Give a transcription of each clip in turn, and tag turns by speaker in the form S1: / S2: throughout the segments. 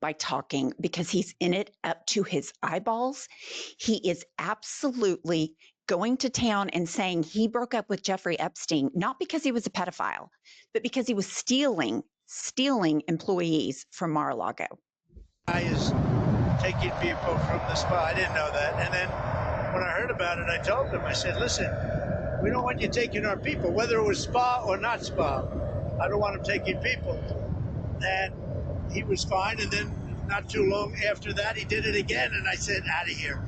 S1: by talking because he's in it up to his eyeballs. He is absolutely going to town and saying he broke up with Jeffrey Epstein, not because he was a pedophile, but because he was stealing employees from Mar-a-Lago.
S2: I is taking people from the spa. I didn't know that. And then when I heard about it, I told him, I said, listen, we don't want you taking our people, whether it was spa or not spa. I don't want him taking people. And he was fine. And then not too long after that, he did it again. And I said, out of here.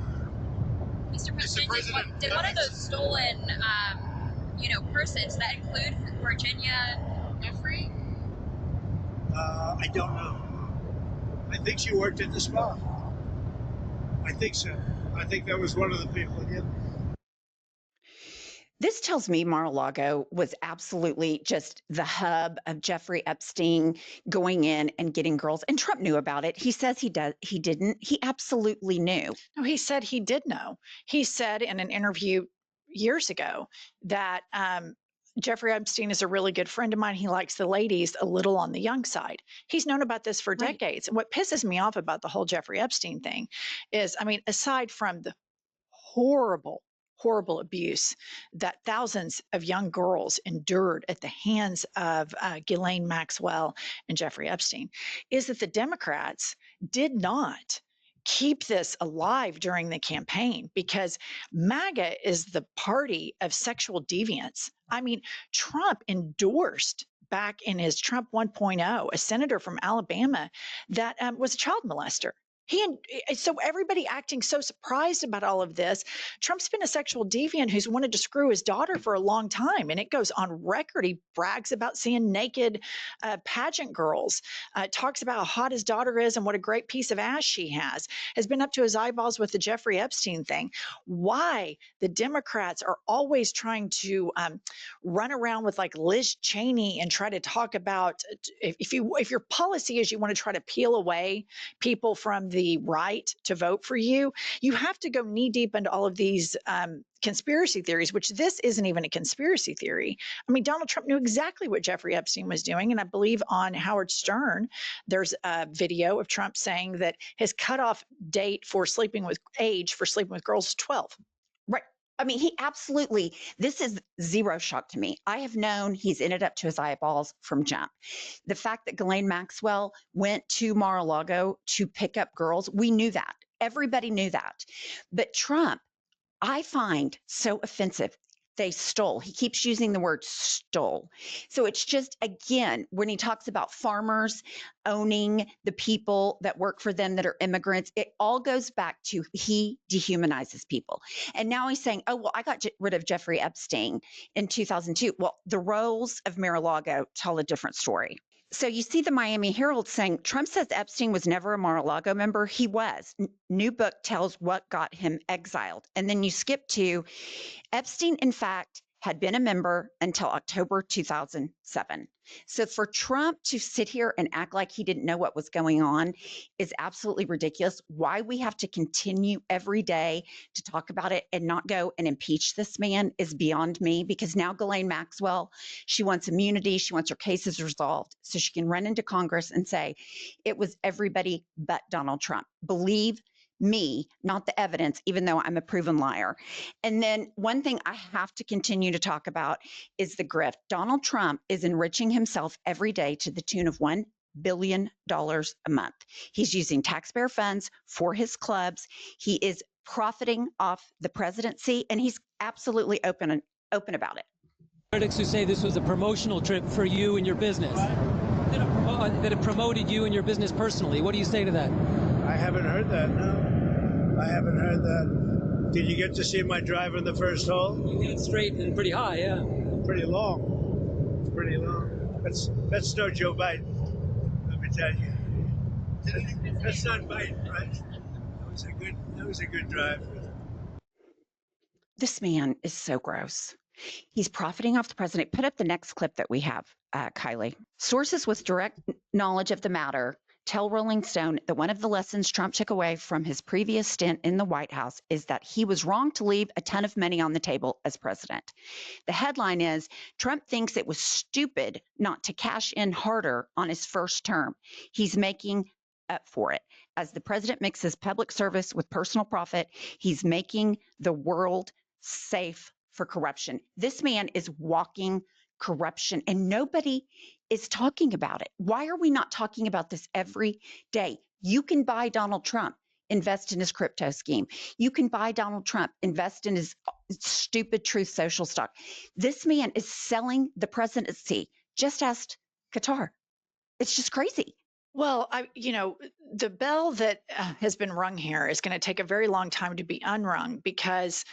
S3: Mr. President, did one of those stolen, persons that include Virginia Jeffrey?
S2: I don't know. I think she worked at the spa. I think so. I think that was one of the people. Yeah.
S1: This tells me Mar-a-Lago was absolutely just the hub of Jeffrey Epstein going in and getting girls. And Trump knew about it. He says he didn't. He absolutely knew.
S4: No, he said he did know. He said in an interview years ago that Jeffrey Epstein is a really good friend of mine. He likes the ladies a little on the young side. He's known about this for decades. And what pisses me off about the whole Jeffrey Epstein thing is, aside from the horrible abuse that thousands of young girls endured at the hands of Ghislaine Maxwell and Jeffrey Epstein, is that the Democrats did not keep this alive during the campaign because MAGA is the party of sexual deviance. Trump endorsed back in his Trump 1.0, a senator from Alabama that was a child molester. So everybody acting so surprised about all of this. Trump's been a sexual deviant who's wanted to screw his daughter for a long time. And it goes on record. He brags about seeing naked pageant girls, talks about how hot his daughter is and what a great piece of ass she has been up to his eyeballs with the Jeffrey Epstein thing. Why the Democrats are always trying to run around with like Liz Cheney and try to talk about if your policy is you want to try to peel away people from the right to vote for you, you have to go knee deep into all of these conspiracy theories, which this isn't even a conspiracy theory. Donald Trump knew exactly what Jeffrey Epstein was doing. And I believe on Howard Stern, there's a video of Trump saying that his cutoff date for sleeping with girls is 12.
S1: Right. He absolutely, this is zero shock to me. I have known he's in it up to his eyeballs from jump. The fact that Ghislaine Maxwell went to Mar-a-Lago to pick up girls, we knew that. Everybody knew that. But Trump, I find so offensive. They stole. He keeps using the word stole. So it's just, again, when he talks about farmers owning the people that work for them that are immigrants, it all goes back to he dehumanizes people. And now he's saying, oh, well, I got rid of Jeffrey Epstein in 2002. Well, the rolls of Mar-a-Lago tell a different story. So you see the Miami Herald saying Trump says Epstein was never a Mar-a-Lago member. He was. New book tells what got him exiled. And then you skip to Epstein, in fact, had been a member until October 2007. So for Trump to sit here and act like he didn't know what was going on is absolutely ridiculous. Why we have to continue every day to talk about it and not go and impeach this man is beyond me, because now Ghislaine Maxwell, she wants immunity. She wants her cases resolved so she can run into Congress and say it was everybody but Donald Trump. Believe me, not the evidence, even though I'm a proven liar. And then one thing I have to continue to talk about is the grift. Donald Trump is enriching himself every day to the tune of $1 billion a month. He's using taxpayer funds for his clubs. He is profiting off the presidency, and he's absolutely open about it.
S5: Critics who say this was a promotional trip for you and your business, that it promoted you and your business personally. What do you say to that?
S2: I haven't heard that, no. I haven't heard that. Did you get to see my drive in the first hole?
S5: You hit it straight and pretty high, yeah.
S2: Pretty long. It's pretty long. That's no Joe Biden, let me tell you. That's not Biden, right? That was a good drive.
S1: This man is so gross. He's profiting off the president. Put up the next clip that we have, Kylie. Sources with direct knowledge of the matter tell Rolling Stone that one of the lessons Trump took away from his previous stint in the White House is that he was wrong to leave a ton of money on the table as president. The headline is, Trump thinks it was stupid not to cash in harder on his first term. He's making up for it. As the president mixes public service with personal profit, he's making the world safe for corruption. This man is walking corruption, and nobody is talking about it. Why are we not talking about this every day? You can buy Donald Trump, invest in his crypto scheme. You can buy Donald Trump, invest in his stupid Truth Social stock. This man is selling the presidency. Just ask Qatar. It's just crazy.
S4: Well, the bell that has been rung here is going to take a very long time to be unrung, because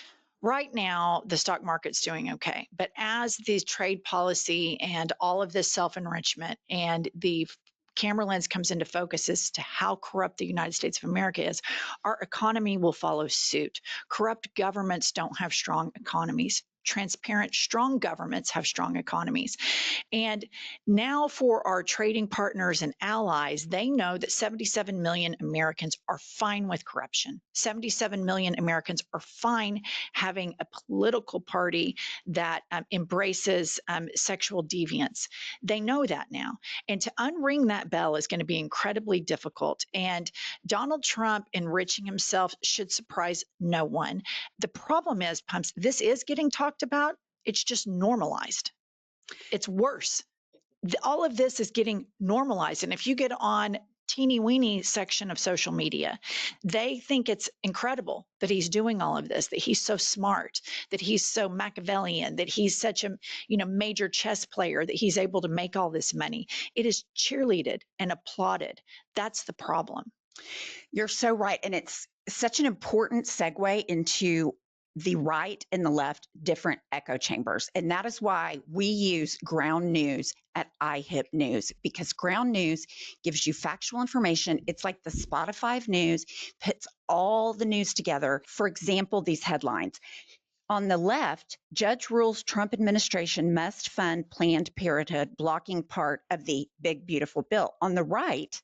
S4: right now the stock market's doing okay. But as these trade policy and all of this self-enrichment and the camera lens comes into focus as to how corrupt the United States of America is, our economy will follow suit. Corrupt governments don't have strong economies. Transparent, strong governments have strong economies. And now for our trading partners and allies, they know that 77 million Americans are fine with corruption. 77 million Americans are fine having a political party that embraces sexual deviance. They know that now. And to unring that bell is going to be incredibly difficult. And Donald Trump enriching himself should surprise no one. The problem is, Pumps, this is getting talked about. It's just normalized. It's worse. All of this is getting normalized. And if you get on teeny weeny section of social media, they think it's incredible that he's doing all of this, that he's so smart, that he's so Machiavellian, that he's such a major chess player, that he's able to make all this money. It is cheerleaded and applauded. That's the problem.
S1: You're so right. And it's such an important segue into the right and the left different echo chambers. And that is why we use ground news at IHIP News, because ground news gives you factual information. It's like the Spotify of news, puts all the news together. For example, these headlines. On the left, judge rules Trump administration must fund Planned Parenthood, blocking part of the big, beautiful bill. On the right,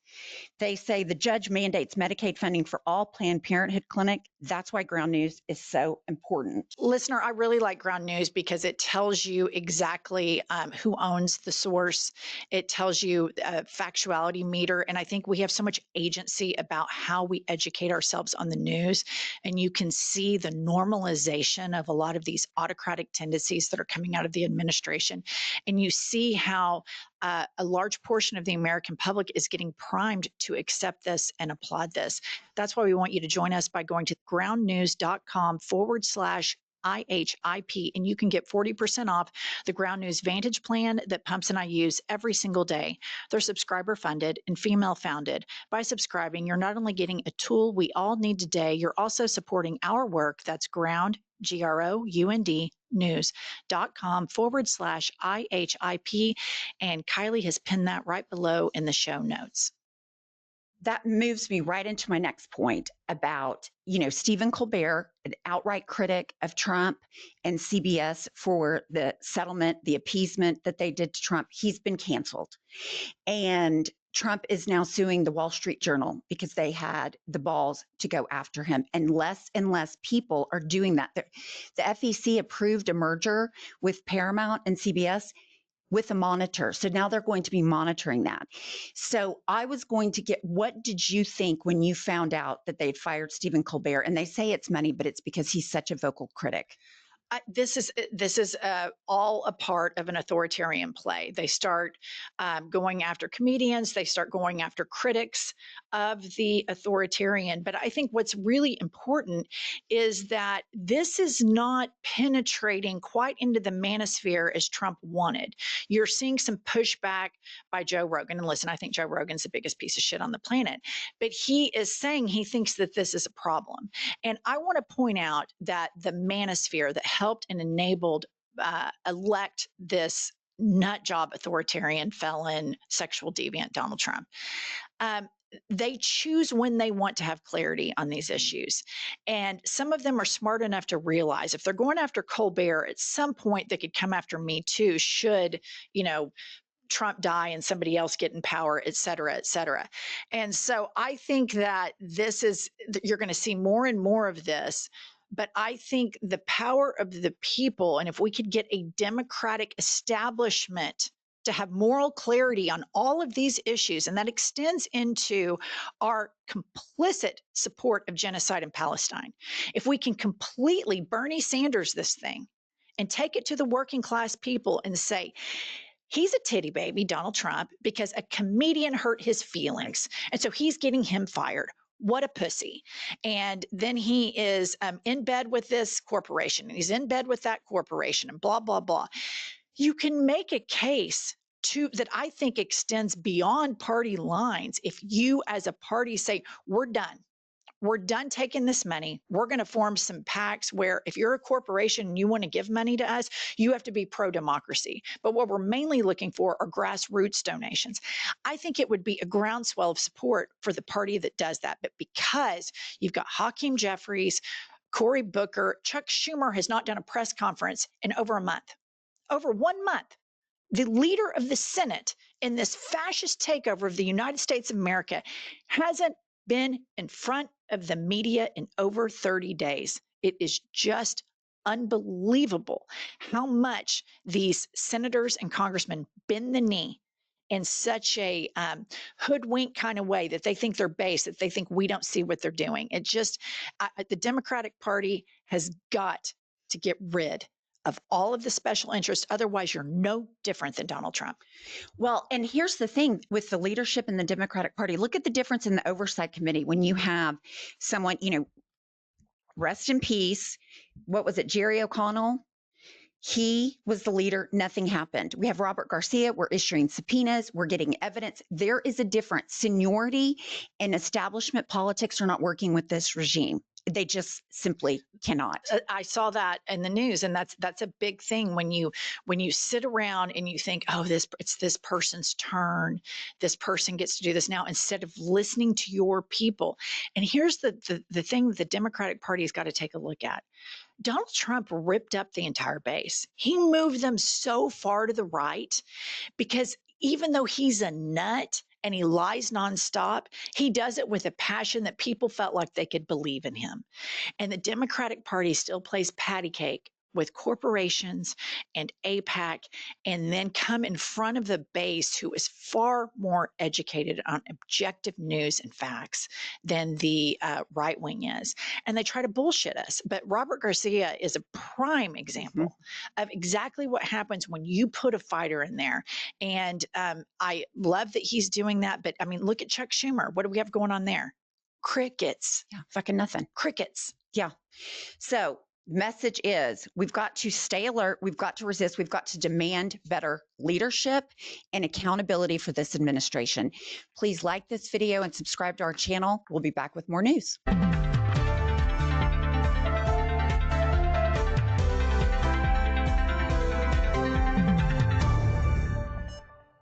S1: they say the judge mandates Medicaid funding for all Planned Parenthood clinic. That's why ground news is so important.
S4: Listener, I really like ground news because it tells you exactly who owns the source. It tells you a factuality meter. And I think we have so much agency about how we educate ourselves on the news. And you can see the normalization of a lot of these autocratic tendencies that are coming out of the administration. And you see how a large portion of the American public is getting primed to accept this and applaud this. That's why we want you to join us by going to groundnews.com/IHIP, and you can get 40% off the Ground News Vantage plan that Pumps and I use every single day. They're subscriber funded and female founded. By subscribing, you're not only getting a tool we all need today, you're also supporting our work. That's ground, GROUND, news.com/IHIP. And Kylie has pinned that right below in the show notes.
S1: That moves me right into my next point about, Stephen Colbert, an outright critic of Trump and CBS for the settlement, the appeasement that they did to Trump. He's been canceled. And Trump is now suing the Wall Street Journal because they had the balls to go after him. And less people are doing that. The FEC approved a merger with Paramount and CBS with a monitor. So now they're going to be monitoring that. So I was going to what did you think when you found out that they'd fired Stephen Colbert? And they say it's money, but it's because he's such a vocal critic.
S4: This is all a part of an authoritarian play. They start going after comedians. They start going after critics of the authoritarian. But I think what's really important is that this is not penetrating quite into the manosphere as Trump wanted. You're seeing some pushback by Joe Rogan. And listen, I think Joe Rogan's the biggest piece of shit on the planet. But he is saying he thinks that this is a problem. And I want to point out that the manosphere that helped and enabled elect this nut job authoritarian felon sexual deviant Donald Trump, they choose when they want to have clarity on these issues. And some of them are smart enough to realize if they're going after Colbert, at some point they could come after me too, should, Trump die and somebody else get in power, et cetera, et cetera. And so I think that you're going to see more and more of this. But I think the power of the people, and if we could get a democratic establishment to have moral clarity on all of these issues, and that extends into our complicit support of genocide in Palestine. If we can completely Bernie Sanders this thing and take it to the working class people and say, he's a titty baby, Donald Trump, because a comedian hurt his feelings. And so he's getting him fired. What a pussy. And then he is in bed with this corporation, and he's in bed with that corporation, and blah, blah, blah. You can make a case that I think extends beyond party lines if you as a party say, we're done. We're done taking this money. We're going to form some pacts where if you're a corporation and you want to give money to us, you have to be pro-democracy. But what we're mainly looking for are grassroots donations. I think it would be a groundswell of support for the party that does that. But because you've got Hakeem Jeffries, Cory Booker, Chuck Schumer has not done a press conference in over a month. Over 1 month. The leader of the Senate in this fascist takeover of the United States of America hasn't been in front of the media in over 30 days. It is just unbelievable how much these senators and congressmen bend the knee in such a hoodwink kind of way that they think they're base, that they think we don't see what they're doing. It just, the Democratic Party has got to get rid of all of the special interests. Otherwise, you're no different than Donald Trump.
S1: Well, and here's the thing with the leadership in the Democratic Party. Look at the difference in the Oversight Committee when you have someone, rest in peace. What was it, Jerry O'Connell? He was the leader. Nothing happened. We have Robert Garcia. We're issuing subpoenas. We're getting evidence. There is a difference. Seniority and establishment politics are not working with this regime. They just simply cannot.
S4: I saw that in the news, and that's a big thing when you sit around and you think, oh, it's this person's turn. This person gets to do this now, instead of listening to your people. And here's the thing the Democratic Party has got to take a look at. Donald Trump ripped up the entire base. He moved them so far to the right because even though he's a nut and he lies nonstop, he does it with a passion that people felt like they could believe in him. And the Democratic Party still plays patty cake with corporations and AIPAC, and then come in front of the base who is far more educated on objective news and facts than the right wing is. And they try to bullshit us. But Robert Garcia is a prime example of exactly what happens when you put a fighter in there. And I love that he's doing that. But I mean, look at Chuck Schumer. What do we have going on there? Crickets.
S1: Yeah, fucking nothing.
S4: Crickets.
S1: Yeah. So message is we've got to stay alert. We've got to resist. We've got to demand better leadership and accountability for this administration. Please like this video and subscribe to our channel. We'll be back with more news.